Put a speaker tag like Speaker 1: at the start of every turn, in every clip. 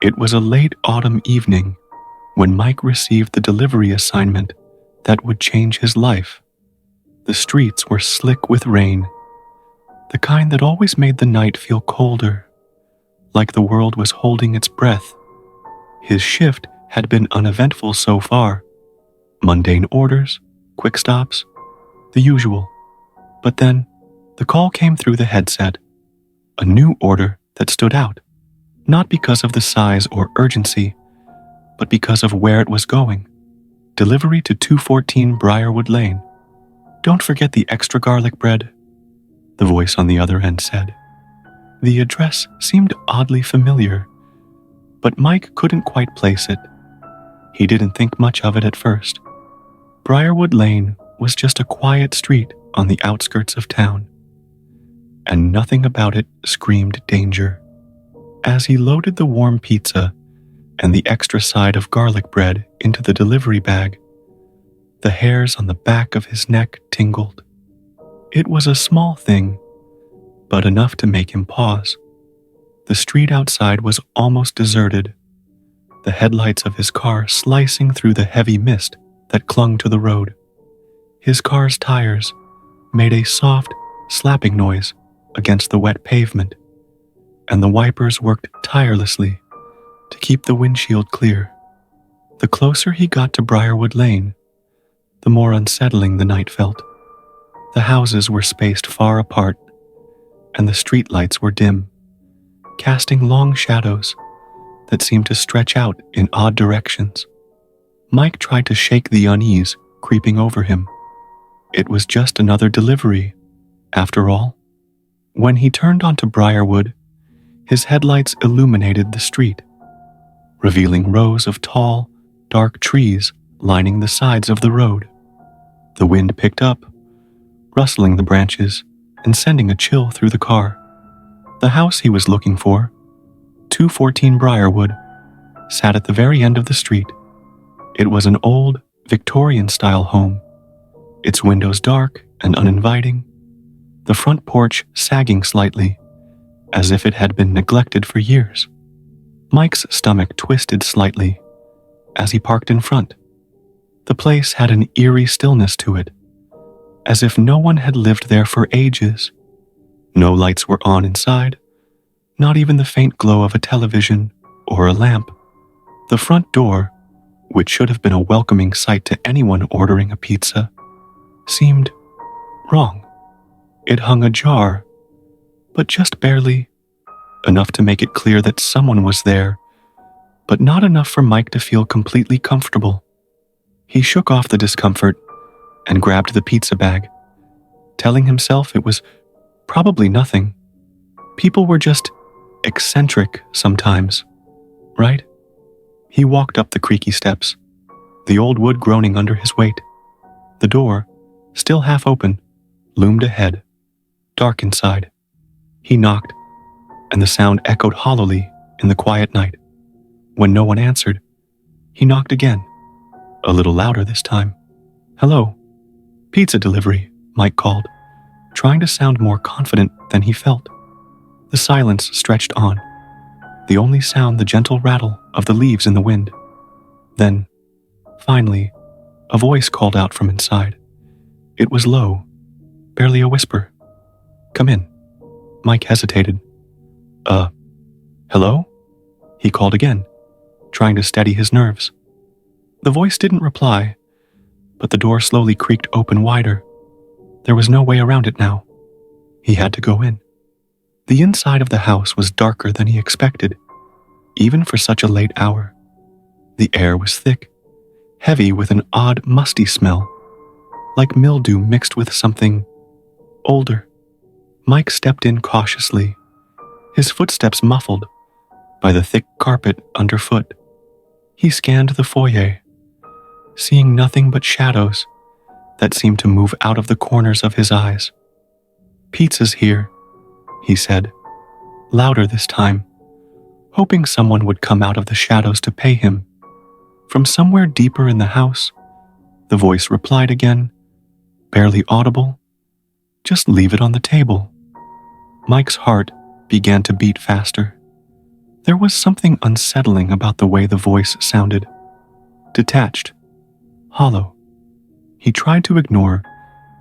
Speaker 1: It was a late autumn evening when Mike received the delivery assignment that would change his life. The streets were slick with rain, the kind that always made the night feel colder, like the world was holding its breath. His shift had been uneventful so far. Mundane orders, quick stops, the usual. But then, the call came through the headset. A new order that stood out, not because of the size or urgency, but because of where it was going. Delivery to 214 Briarwood Lane. Don't forget the extra garlic bread, the voice on the other end said. The address seemed oddly familiar, but Mike couldn't quite place it. He didn't think much of it at first. Briarwood Lane was just a quiet street on the outskirts of town, and nothing about it screamed danger. As he loaded the warm pizza and the extra side of garlic bread into the delivery bag, the hairs on the back of his neck tingled. It was a small thing, but enough to make him pause. The street outside was almost deserted, the headlights of his car slicing through the heavy mist that clung to the road. His car's tires made a soft, slapping noise against the wet pavement, and the wipers worked tirelessly to keep the windshield clear. The closer he got to Briarwood Lane, the more unsettling the night felt. The houses were spaced far apart, and the streetlights were dim, casting long shadows that seemed to stretch out in odd directions. Mike tried to shake the unease creeping over him. It was just another delivery, after all. When he turned onto Briarwood, his headlights illuminated the street, revealing rows of tall, dark trees lining the sides of the road. The wind picked up, rustling the branches and sending a chill through the car. The house he was looking for, 214 Briarwood, sat at the very end of the street. It was an old, Victorian-style home, its windows dark and uninviting, the front porch sagging slightly, as if it had been neglected for years. Mike's stomach twisted slightly as he parked in front. The place had an eerie stillness to it, as if no one had lived there for ages. No lights were on inside, not even the faint glow of a television or a lamp. The front door, which should have been a welcoming sight to anyone ordering a pizza, seemed wrong. It hung ajar, but just barely, enough to make it clear that someone was there, but not enough for Mike to feel completely comfortable. He shook off the discomfort and grabbed the pizza bag, telling himself it was probably nothing. People were just eccentric sometimes, right? He walked up the creaky steps, the old wood groaning under his weight. The door, still half open, loomed ahead, dark inside. He knocked, and the sound echoed hollowly in the quiet night. When no one answered, he knocked again, a little louder this time. "Hello, pizza delivery," Mike called, trying to sound more confident than he felt. The silence stretched on, the only sound the gentle rattle of the leaves in the wind. Then, finally, a voice called out from inside. It was low, barely a whisper. "Come in." Mike hesitated. Hello?" He called again, trying to steady his nerves. The voice didn't reply, but the door slowly creaked open wider. There was no way around it now. He had to go in. The inside of the house was darker than he expected, even for such a late hour. The air was thick, heavy with an odd musty smell, like mildew mixed with something older. Mike stepped in cautiously, his footsteps muffled by the thick carpet underfoot. He scanned the foyer, seeing nothing but shadows that seemed to move out of the corners of his eyes. "Pizza's here," he said, louder this time, hoping someone would come out of the shadows to pay him. From somewhere deeper in the house, the voice replied again, barely audible, "Just leave it on the table." Mike's heart began to beat faster. There was something unsettling about the way the voice sounded. Detached, hollow. He tried to ignore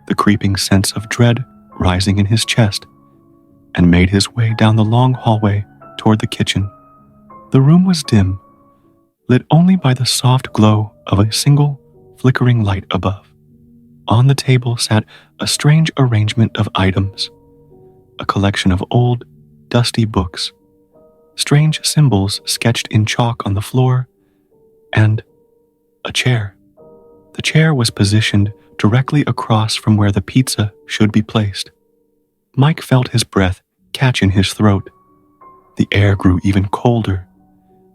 Speaker 1: the creeping sense of dread rising in his chest and made his way down the long hallway toward the kitchen. The room was dim, lit only by the soft glow of a single flickering light above. On the table sat a strange arrangement of items, a collection of old, dusty books, strange symbols sketched in chalk on the floor, and a chair. The chair was positioned directly across from where the pizza should be placed. Mike felt his breath catch in his throat. The air grew even colder,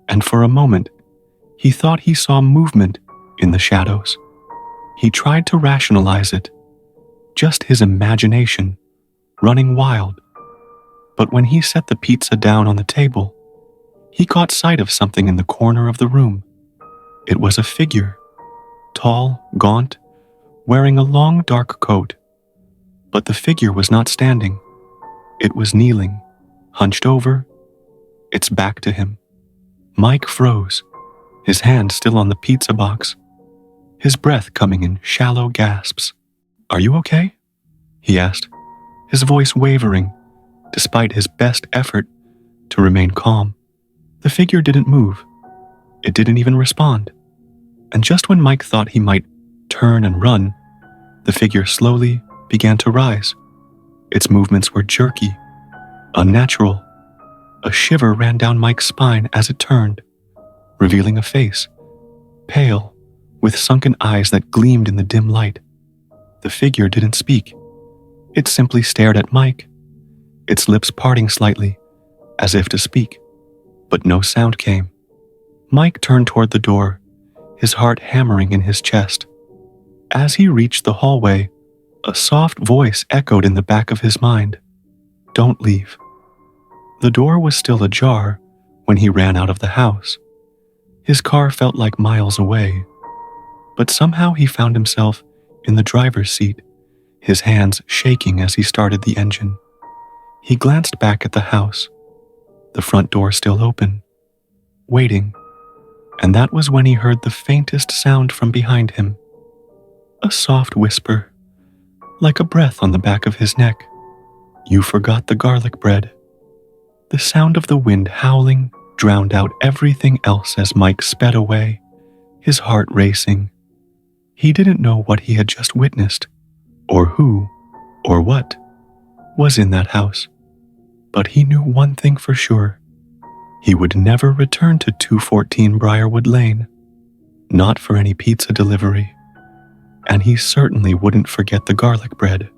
Speaker 1: and for a moment, he thought he saw movement in the shadows. He tried to rationalize it, just his imagination, running wild. But when he set the pizza down on the table, he caught sight of something in the corner of the room. It was a figure, tall, gaunt, wearing a long dark coat. But the figure was not standing. It was kneeling, hunched over, its back to him. Mike froze, his hand still on the pizza box, his breath coming in shallow gasps. "Are you okay?" he asked, his voice wavering, despite his best effort to remain calm. The figure didn't move. It didn't even respond. And just when Mike thought he might turn and run, the figure slowly began to rise. Its movements were jerky, unnatural. A shiver ran down Mike's spine as it turned, revealing a face, pale, with sunken eyes that gleamed in the dim light. The figure didn't speak. It simply stared at Mike, its lips parting slightly, as if to speak. But no sound came. Mike turned toward the door, his heart hammering in his chest. As he reached the hallway, a soft voice echoed in the back of his mind. "Don't leave." The door was still ajar when he ran out of the house. His car felt like miles away, but somehow he found himself in the driver's seat, his hands shaking as he started the engine. He glanced back at the house, the front door still open, waiting, and that was when he heard the faintest sound from behind him. A soft whisper, like a breath on the back of his neck. "You forgot the garlic bread." The sound of the wind howling drowned out everything else as Mike sped away, his heart racing. He didn't know what he had just witnessed, or who, or what, was in that house. But he knew one thing for sure. He would never return to 214 Briarwood Lane, not for any pizza delivery. And he certainly wouldn't forget the garlic bread.